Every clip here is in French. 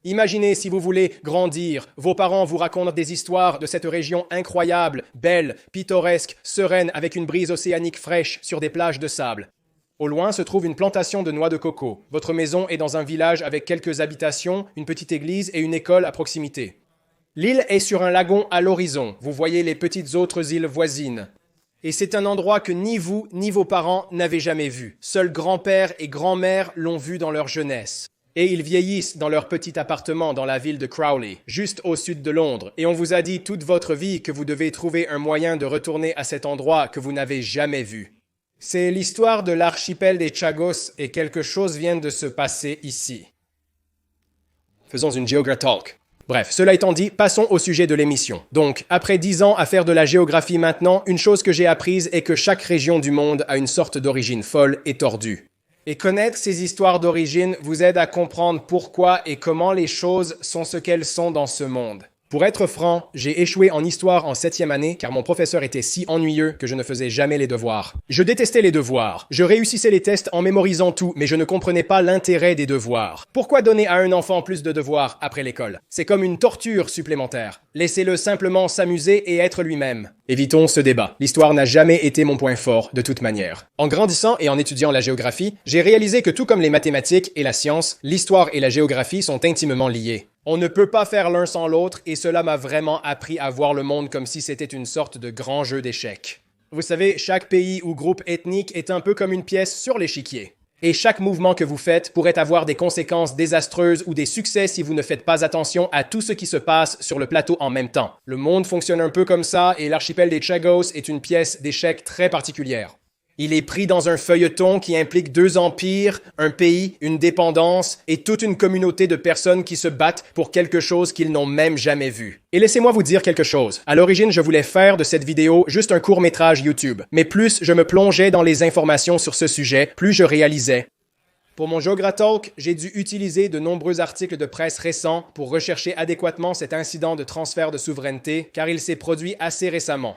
Imaginez si vous voulez grandir, vos parents vous racontent des histoires de cette région incroyable, belle, pittoresque, sereine avec une brise océanique fraîche sur des plages de sable. Au loin se trouve une plantation de noix de coco. Votre maison est dans un village avec quelques habitations, une petite église et une école à proximité. L'île est sur un lagon à l'horizon. Vous voyez les petites autres îles voisines. Et c'est un endroit que ni vous ni vos parents n'avaient jamais vu. Seuls grand-père et grand-mère l'ont vu dans leur jeunesse. Et ils vieillissent dans leur petit appartement dans la ville de Crowley, juste au sud de Londres. Et on vous a dit toute votre vie que vous devez trouver un moyen de retourner à cet endroit que vous n'avez jamais vu. C'est l'histoire de l'archipel des Chagos et quelque chose vient de se passer ici. Faisons une GeograTalk. Bref, cela étant dit, passons au sujet de l'émission. Donc, après 10 ans à faire de la géographie maintenant, une chose que j'ai apprise est que chaque région du monde a une sorte d'origine folle et tordue. Et connaître ces histoires d'origine vous aide à comprendre pourquoi et comment les choses sont ce qu'elles sont dans ce monde. Pour être franc, j'ai échoué en histoire en 7e année car mon professeur était si ennuyeux que je ne faisais jamais les devoirs. Je détestais les devoirs. Je réussissais les tests en mémorisant tout, mais je ne comprenais pas l'intérêt des devoirs. Pourquoi donner à un enfant plus de devoirs après l'école? C'est comme une torture supplémentaire. Laissez-le simplement s'amuser et être lui-même. Évitons ce débat. L'histoire n'a jamais été mon point fort, de toute manière. En grandissant et en étudiant la géographie, j'ai réalisé que tout comme les mathématiques et la science, l'histoire et la géographie sont intimement liées. On ne peut pas faire l'un sans l'autre et cela m'a vraiment appris à voir le monde comme si c'était une sorte de grand jeu d'échecs. Vous savez, chaque pays ou groupe ethnique est un peu comme une pièce sur l'échiquier. Et chaque mouvement que vous faites pourrait avoir des conséquences désastreuses ou des succès si vous ne faites pas attention à tout ce qui se passe sur le plateau en même temps. Le monde fonctionne un peu comme ça et l'archipel des Chagos est une pièce d'échecs très particulière. Il est pris dans un feuilleton qui implique 2 empires, un pays, une dépendance et toute une communauté de personnes qui se battent pour quelque chose qu'ils n'ont même jamais vu. Et laissez-moi vous dire quelque chose. À l'origine, je voulais faire de cette vidéo juste un court-métrage YouTube. Mais plus je me plongeais dans les informations sur ce sujet, plus je réalisais. Pour mon GeograTalk, j'ai dû utiliser de nombreux articles de presse récents pour rechercher adéquatement cet incident de transfert de souveraineté, car il s'est produit assez récemment.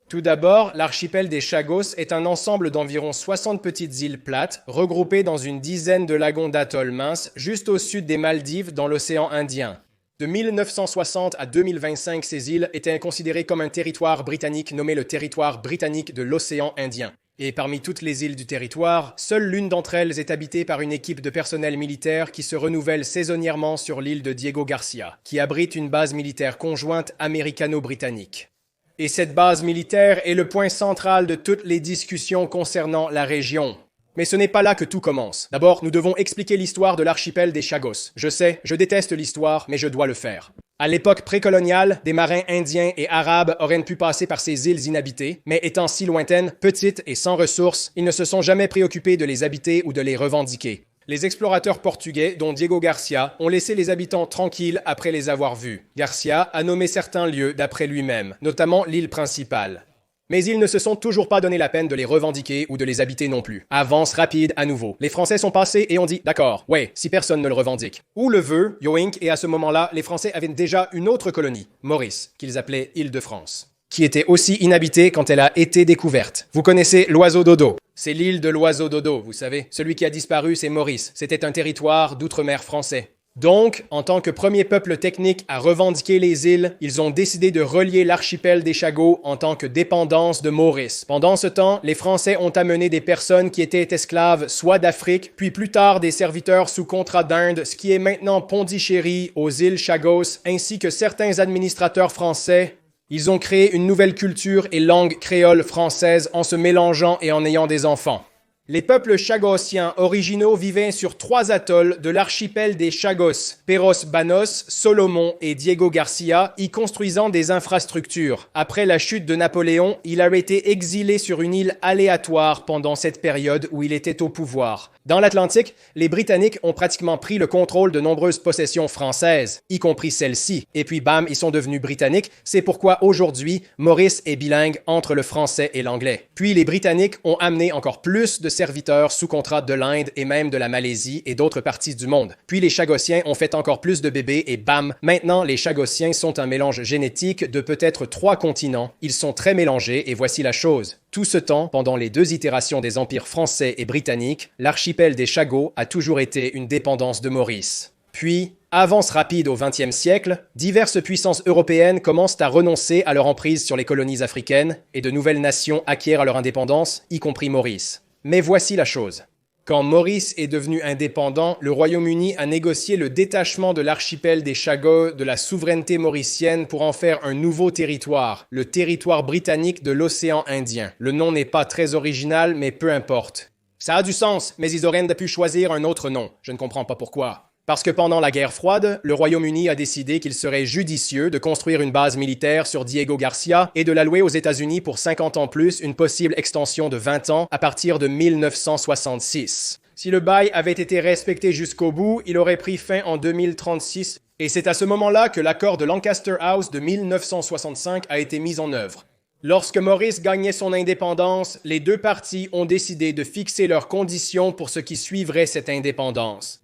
Tout d'abord, l'archipel des Chagos est un ensemble d'environ 60 petites îles plates, regroupées dans une dizaine de lagons d'atolls minces, juste au sud des Maldives dans l'océan Indien. De 1960 à 2025, ces îles étaient considérées comme un territoire britannique nommé le territoire britannique de l'océan Indien. Et parmi toutes les îles du territoire, seule l'une d'entre elles est habitée par une équipe de personnel militaire qui se renouvelle saisonnièrement sur l'île de Diego Garcia, qui abrite une base militaire conjointe américano-britannique. Et cette base militaire est le point central de toutes les discussions concernant la région. Mais ce n'est pas là que tout commence. D'abord, nous devons expliquer l'histoire de l'archipel des Chagos. Je sais, je déteste l'histoire, mais je dois le faire. À l'époque précoloniale, des marins indiens et arabes auraient pu passer par ces îles inhabitées, mais étant si lointaines, petites et sans ressources, ils ne se sont jamais préoccupés de les habiter ou de les revendiquer. Les explorateurs portugais, dont Diego Garcia, ont laissé les habitants tranquilles après les avoir vus. Garcia a nommé certains lieux d'après lui-même, notamment l'île principale. Mais ils ne se sont toujours pas donné la peine de les revendiquer ou de les habiter non plus. Avance rapide à nouveau. Les Français sont passés et ont dit « D'accord, ouais, si personne ne le revendique. » Ou le veut, Yoink, et à ce moment-là, les Français avaient déjà une autre colonie, Maurice, qu'ils appelaient Île-de-France, qui était aussi inhabitée quand elle a été découverte. Vous connaissez l'oiseau dodo. C'est l'île de l'oiseau dodo, vous savez. Celui qui a disparu, c'est Maurice. C'était un territoire d'outre-mer français. Donc, en tant que premier peuple technique à revendiquer les îles, ils ont décidé de relier l'archipel des Chagos en tant que dépendance de Maurice. Pendant ce temps, les Français ont amené des personnes qui étaient esclaves soit d'Afrique, puis plus tard des serviteurs sous contrat d'Inde, ce qui est maintenant Pondichéry, aux îles Chagos, ainsi que certains administrateurs français. Ils ont créé une nouvelle culture et langue créole française en se mélangeant et en ayant des enfants. Les peuples chagosiens originaux vivaient sur 3 atolls de l'archipel des Chagos, Perros Banos, Solomon et Diego Garcia, y construisant des infrastructures. Après la chute de Napoléon, il a été exilé sur une île aléatoire pendant cette période où il était au pouvoir. Dans l'Atlantique, les Britanniques ont pratiquement pris le contrôle de nombreuses possessions françaises, y compris celle-ci. Et puis bam, ils sont devenus britanniques, c'est pourquoi aujourd'hui, Maurice est bilingue entre le français et l'anglais. Puis les Britanniques ont amené encore plus de serviteurs sous contrat de l'Inde et même de la Malaisie et d'autres parties du monde. Puis les Chagossiens ont fait encore plus de bébés et bam, maintenant les Chagossiens sont un mélange génétique de peut-être 3 continents. Ils sont très mélangés et voici la chose. Tout ce temps, pendant les 2 itérations des empires français et britanniques, l'archipel des Chagos a toujours été une dépendance de Maurice. Puis, avance rapide au XXe siècle, diverses puissances européennes commencent à renoncer à leur emprise sur les colonies africaines et de nouvelles nations acquièrent leur indépendance, y compris Maurice. Mais voici la chose. Quand Maurice est devenu indépendant, le Royaume-Uni a négocié le détachement de l'archipel des Chagos de la souveraineté mauricienne pour en faire un nouveau territoire, le territoire britannique de l'océan Indien. Le nom n'est pas très original, mais peu importe. Ça a du sens, mais ils auraient pu choisir un autre nom. Je ne comprends pas pourquoi. Parce que pendant la guerre froide, le Royaume-Uni a décidé qu'il serait judicieux de construire une base militaire sur Diego Garcia et de l'allouer aux États-Unis pour 50 ans plus, une possible extension de 20 ans à partir de 1966. Si le bail avait été respecté jusqu'au bout, il aurait pris fin en 2036, et c'est à ce moment-là que l'accord de Lancaster House de 1965 a été mis en œuvre. Lorsque Maurice gagnait son indépendance, les 2 parties ont décidé de fixer leurs conditions pour ce qui suivrait cette indépendance.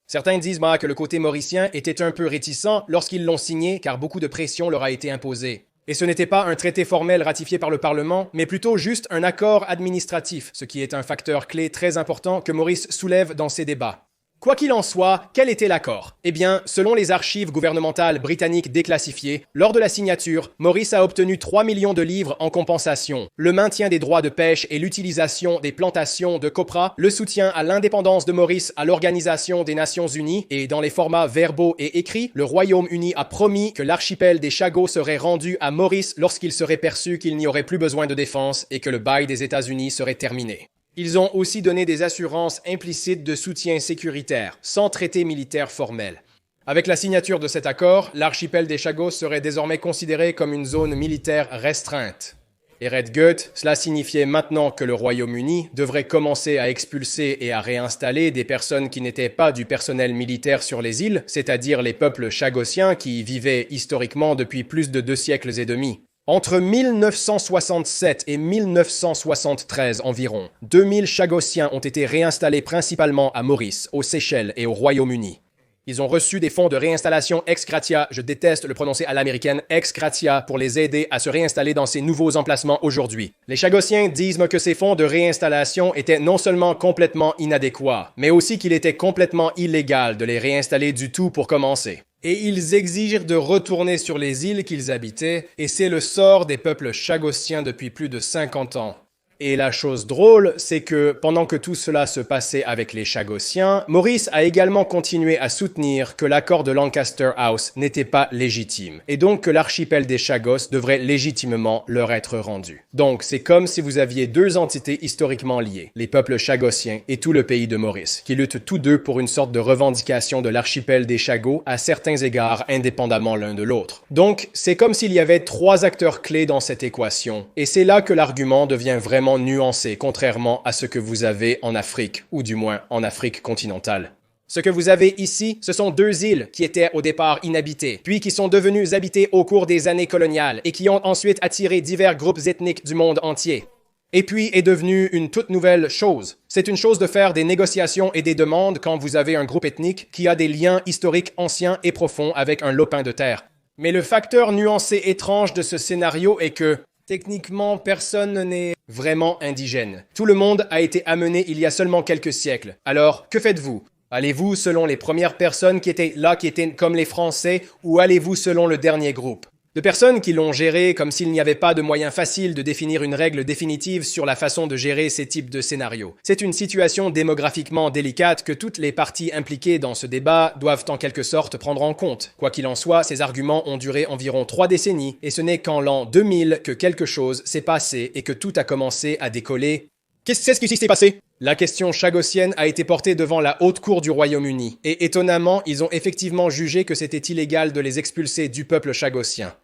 Certains disent que le côté mauricien était un peu réticent lorsqu'ils l'ont signé car beaucoup de pression leur a été imposée. Et ce n'était pas un traité formel ratifié par le Parlement, mais plutôt juste un accord administratif, ce qui est un facteur clé très important que Maurice soulève dans ses débats. Quoi qu'il en soit, quel était l'accord? Eh bien, selon les archives gouvernementales britanniques déclassifiées, lors de la signature, Maurice a obtenu 3 millions de livres en compensation, le maintien des droits de pêche et l'utilisation des plantations de copra, le soutien à l'indépendance de Maurice à l'Organisation des Nations Unies, et dans les formats verbaux et écrits, le Royaume-Uni a promis que l'archipel des Chagos serait rendu à Maurice lorsqu'il serait perçu qu'il n'y aurait plus besoin de défense et que le bail des États-Unis serait terminé. Ils ont aussi donné des assurances implicites de soutien sécuritaire, sans traité militaire formel. Avec la signature de cet accord, l'archipel des Chagos serait désormais considéré comme une zone militaire restreinte. Et Redgut, cela signifiait maintenant que le Royaume-Uni devrait commencer à expulser et à réinstaller des personnes qui n'étaient pas du personnel militaire sur les îles, c'est-à-dire les peuples chagossiens qui y vivaient historiquement depuis plus de 2 siècles et demi. Entre 1967 et 1973 environ, 2000 Chagossiens ont été réinstallés principalement à Maurice, aux Seychelles et au Royaume-Uni. Ils ont reçu des fonds de réinstallation ex gratia, je déteste le prononcer à l'américaine, ex gratia, pour les aider à se réinstaller dans ces nouveaux emplacements aujourd'hui. Les Chagossiens disent que ces fonds de réinstallation étaient non seulement complètement inadéquats, mais aussi qu'il était complètement illégal de les réinstaller du tout pour commencer. Et ils exigent de retourner sur les îles qu'ils habitaient, et c'est le sort des peuples chagossiens depuis plus de 50 ans. Et la chose drôle, c'est que pendant que tout cela se passait avec les Chagossiens, Maurice a également continué à soutenir que l'accord de Lancaster House n'était pas légitime, et donc que l'archipel des Chagos devrait légitimement leur être rendu. Donc c'est comme si vous aviez 2 entités historiquement liées, les peuples chagossiens et tout le pays de Maurice, qui luttent tous 2 pour une sorte de revendication de l'archipel des Chagos à certains égards indépendamment l'un de l'autre. Donc c'est comme s'il y avait 3 acteurs clés dans cette équation, et c'est là que l'argument devient vraiment nuancé, contrairement à ce que vous avez en Afrique, ou du moins en Afrique continentale. Ce que vous avez ici, ce sont 2 îles qui étaient au départ inhabitées, puis qui sont devenues habitées au cours des années coloniales et qui ont ensuite attiré divers groupes ethniques du monde entier. Et puis est devenue une toute nouvelle chose. C'est une chose de faire des négociations et des demandes quand vous avez un groupe ethnique qui a des liens historiques anciens et profonds avec un lopin de terre. Mais le facteur nuancé étrange de ce scénario est que techniquement, personne n'est vraiment indigène. Tout le monde a été amené il y a seulement quelques siècles. Alors, que faites-vous? Allez-vous selon les premières personnes qui étaient là, qui étaient comme les Français, ou allez-vous selon le dernier groupe? De personnes qui l'ont géré comme s'il n'y avait pas de moyen facile de définir une règle définitive sur la façon de gérer ces types de scénarios. C'est une situation démographiquement délicate que toutes les parties impliquées dans ce débat doivent en quelque sorte prendre en compte. Quoi qu'il en soit, ces arguments ont duré environ 3 décennies, et ce n'est qu'en l'an 2000 que quelque chose s'est passé et que tout a commencé à décoller. Qu'est-ce qui s'est passé? La question chagossienne a été portée devant la haute cour du Royaume-Uni, et étonnamment, ils ont effectivement jugé que c'était illégal de les expulser du peuple chagossien.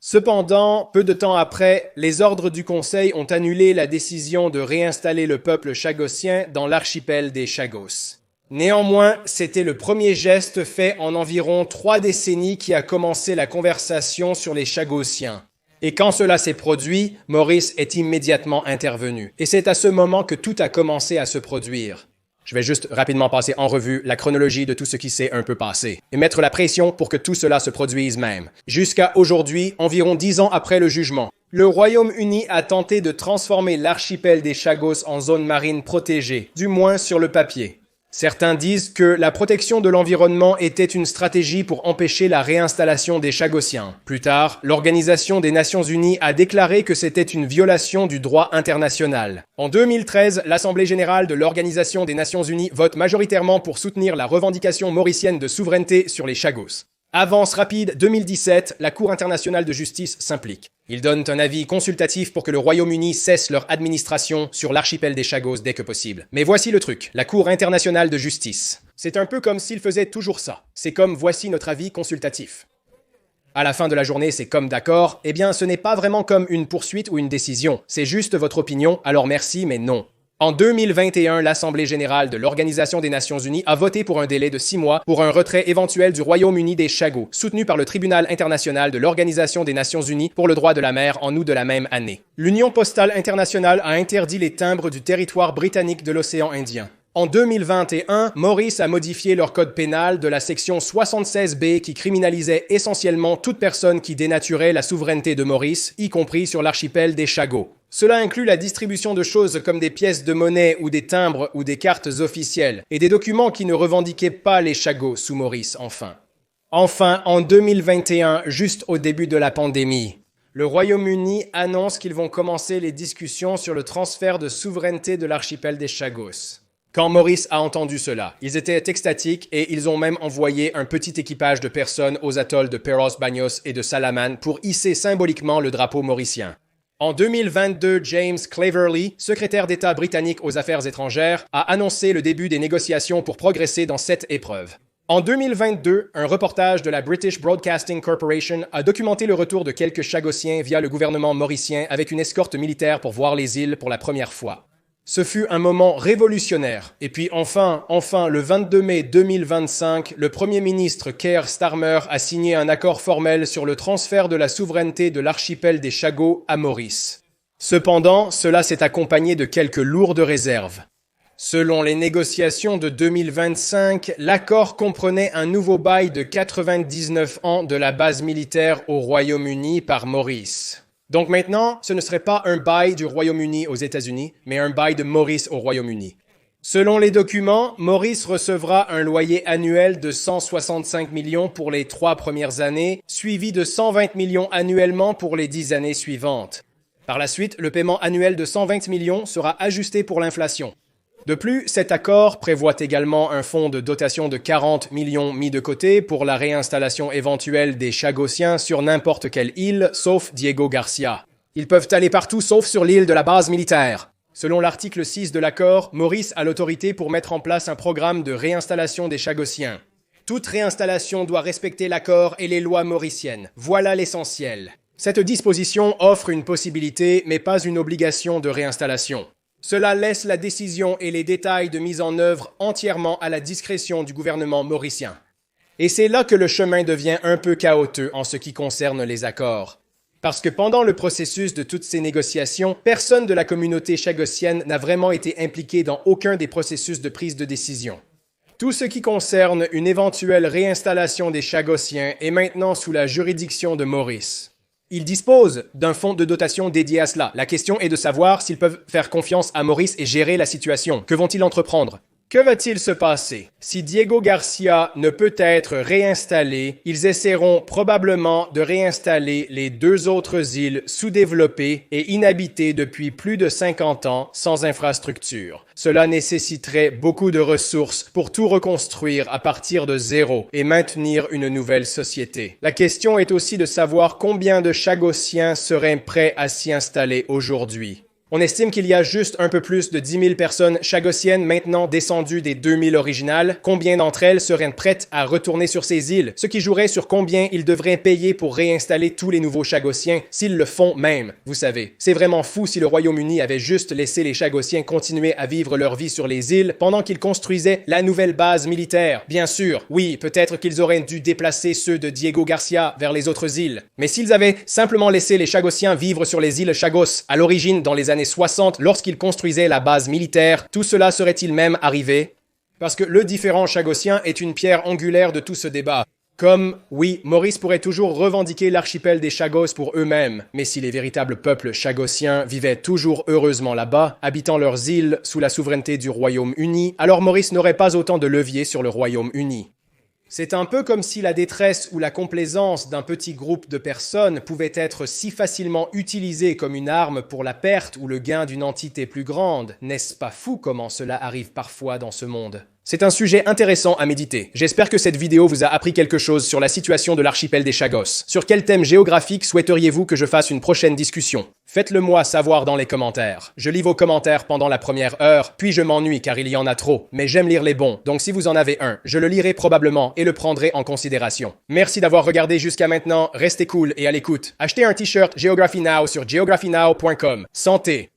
Cependant, peu de temps après, les ordres du Conseil ont annulé la décision de réinstaller le peuple chagossien dans l'archipel des Chagos. Néanmoins, c'était le premier geste fait en environ 3 décennies qui a commencé la conversation sur les Chagossiens. Et quand cela s'est produit, Maurice est immédiatement intervenu. Et c'est à ce moment que tout a commencé à se produire. Je vais juste rapidement passer en revue la chronologie de tout ce qui s'est un peu passé et mettre la pression pour que tout cela se produise même. Jusqu'à aujourd'hui, environ 10 ans après le jugement, le Royaume-Uni a tenté de transformer l'archipel des Chagos en zone marine protégée, du moins sur le papier. Certains disent que la protection de l'environnement était une stratégie pour empêcher la réinstallation des Chagossiens. Plus tard, l'Organisation des Nations Unies a déclaré que c'était une violation du droit international. En 2013, l'Assemblée générale de l'Organisation des Nations Unies vote majoritairement pour soutenir la revendication mauricienne de souveraineté sur les Chagos. Avance rapide 2017, la Cour internationale de justice s'implique. Ils donnent un avis consultatif pour que le Royaume-Uni cesse leur administration sur l'archipel des Chagos dès que possible. Mais voici le truc, la Cour internationale de justice. C'est un peu comme s'ils faisaient toujours ça. C'est comme voici notre avis consultatif. À la fin de la journée, c'est comme d'accord. Eh bien, ce n'est pas vraiment comme une poursuite ou une décision. C'est juste votre opinion, alors merci, mais non. En 2021, l'Assemblée générale de l'Organisation des Nations Unies a voté pour un délai de 6 mois pour un retrait éventuel du Royaume-Uni des Chagos, soutenu par le Tribunal international de l'Organisation des Nations Unies pour le droit de la mer en août de la même année. L'Union postale internationale a interdit les timbres du territoire britannique de l'océan Indien. En 2021, Maurice a modifié leur code pénal de la section 76B qui criminalisait essentiellement toute personne qui dénaturait la souveraineté de Maurice, y compris sur l'archipel des Chagos. Cela inclut la distribution de choses comme des pièces de monnaie ou des timbres ou des cartes officielles, et des documents qui ne revendiquaient pas les Chagos sous Maurice, enfin. Enfin, en 2021, juste au début de la pandémie, le Royaume-Uni annonce qu'ils vont commencer les discussions sur le transfert de souveraineté de l'archipel des Chagos. Quand Maurice a entendu cela, ils étaient extatiques et ils ont même envoyé un petit équipage de personnes aux atolls de Peros Banhos et de Salaman pour hisser symboliquement le drapeau mauricien. En 2022, James Cleverly, secrétaire d'État britannique aux Affaires étrangères, a annoncé le début des négociations pour progresser dans cette épreuve. En 2022, un reportage de la British Broadcasting Corporation a documenté le retour de quelques Chagossiens via le gouvernement mauricien avec une escorte militaire pour voir les îles pour la première fois. Ce fut un moment révolutionnaire. Et puis enfin, le 22 mai 2025, le Premier ministre Keir Starmer a signé un accord formel sur le transfert de la souveraineté de l'archipel des Chagos à Maurice. Cependant, cela s'est accompagné de quelques lourdes réserves. Selon les négociations de 2025, l'accord comprenait un nouveau bail de 99 ans de la base militaire au Royaume-Uni par Maurice. Donc maintenant, ce ne serait pas un bail du Royaume-Uni aux États-Unis, mais un bail de Maurice au Royaume-Uni. Selon les documents, Maurice recevra un loyer annuel de 165 millions pour les 3 premières années, suivi de 120 millions annuellement pour les 10 années suivantes. Par la suite, le paiement annuel de 120 millions sera ajusté pour l'inflation. De plus, cet accord prévoit également un fonds de dotation de 40 millions mis de côté pour la réinstallation éventuelle des Chagossiens sur n'importe quelle île, sauf Diego Garcia. Ils peuvent aller partout sauf sur l'île de la base militaire. Selon l'article 6 de l'accord, Maurice a l'autorité pour mettre en place un programme de réinstallation des Chagossiens. Toute réinstallation doit respecter l'accord et les lois mauriciennes. Voilà l'essentiel. Cette disposition offre une possibilité, mais pas une obligation de réinstallation. Cela laisse la décision et les détails de mise en œuvre entièrement à la discrétion du gouvernement mauricien. Et c'est là que le chemin devient un peu chaotique en ce qui concerne les accords. Parce que pendant le processus de toutes ces négociations, personne de la communauté chagossienne n'a vraiment été impliqué dans aucun des processus de prise de décision. Tout ce qui concerne une éventuelle réinstallation des Chagossiens est maintenant sous la juridiction de Maurice. Ils disposent d'un fonds de dotation dédié à cela. La question est de savoir s'ils peuvent faire confiance à Maurice et gérer la situation. Que vont-ils entreprendre? Que va-t-il se passer? Si Diego Garcia ne peut être réinstallé, ils essaieront probablement de réinstaller les 2 autres îles sous-développées et inhabitées depuis plus de 50 ans sans infrastructure. Cela nécessiterait beaucoup de ressources pour tout reconstruire à partir de zéro et maintenir une nouvelle société. La question est aussi de savoir combien de Chagossiens seraient prêts à s'y installer aujourd'hui. On estime qu'il y a juste un peu plus de 10 000 personnes chagossiennes maintenant descendues des 2000 originales. Combien d'entre elles seraient prêtes à retourner sur ces îles? Ce qui jouerait sur combien ils devraient payer pour réinstaller tous les nouveaux Chagossiens, s'ils le font même, vous savez. C'est vraiment fou si le Royaume-Uni avait juste laissé les Chagossiens continuer à vivre leur vie sur les îles pendant qu'ils construisaient la nouvelle base militaire. Bien sûr, oui, peut-être qu'ils auraient dû déplacer ceux de Diego Garcia vers les autres îles. Mais s'ils avaient simplement laissé les Chagossiens vivre sur les îles Chagos, à l'origine dans les années 60, lorsqu'ils construisaient la base militaire, tout cela serait-il même arrivé? Parce que le différend chagossien est une pierre angulaire de tout ce débat. Comme, oui, Maurice pourrait toujours revendiquer l'archipel des Chagos pour eux-mêmes, mais si les véritables peuples chagossiens vivaient toujours heureusement là-bas, habitant leurs îles sous la souveraineté du Royaume-Uni, alors Maurice n'aurait pas autant de levier sur le Royaume-Uni. C'est un peu comme si la détresse ou la complaisance d'un petit groupe de personnes pouvait être si facilement utilisée comme une arme pour la perte ou le gain d'une entité plus grande. N'est-ce pas fou comment cela arrive parfois dans ce monde? C'est un sujet intéressant à méditer. J'espère que cette vidéo vous a appris quelque chose sur la situation de l'archipel des Chagos. Sur quel thème géographique souhaiteriez-vous que je fasse une prochaine discussion? Faites-le moi savoir dans les commentaires. Je lis vos commentaires pendant la première heure, puis je m'ennuie car il y en a trop. Mais j'aime lire les bons, donc si vous en avez un, je le lirai probablement et le prendrai en considération. Merci d'avoir regardé jusqu'à maintenant, restez cool et à l'écoute. Achetez un t-shirt Geography Now sur geographynow.com. Santé!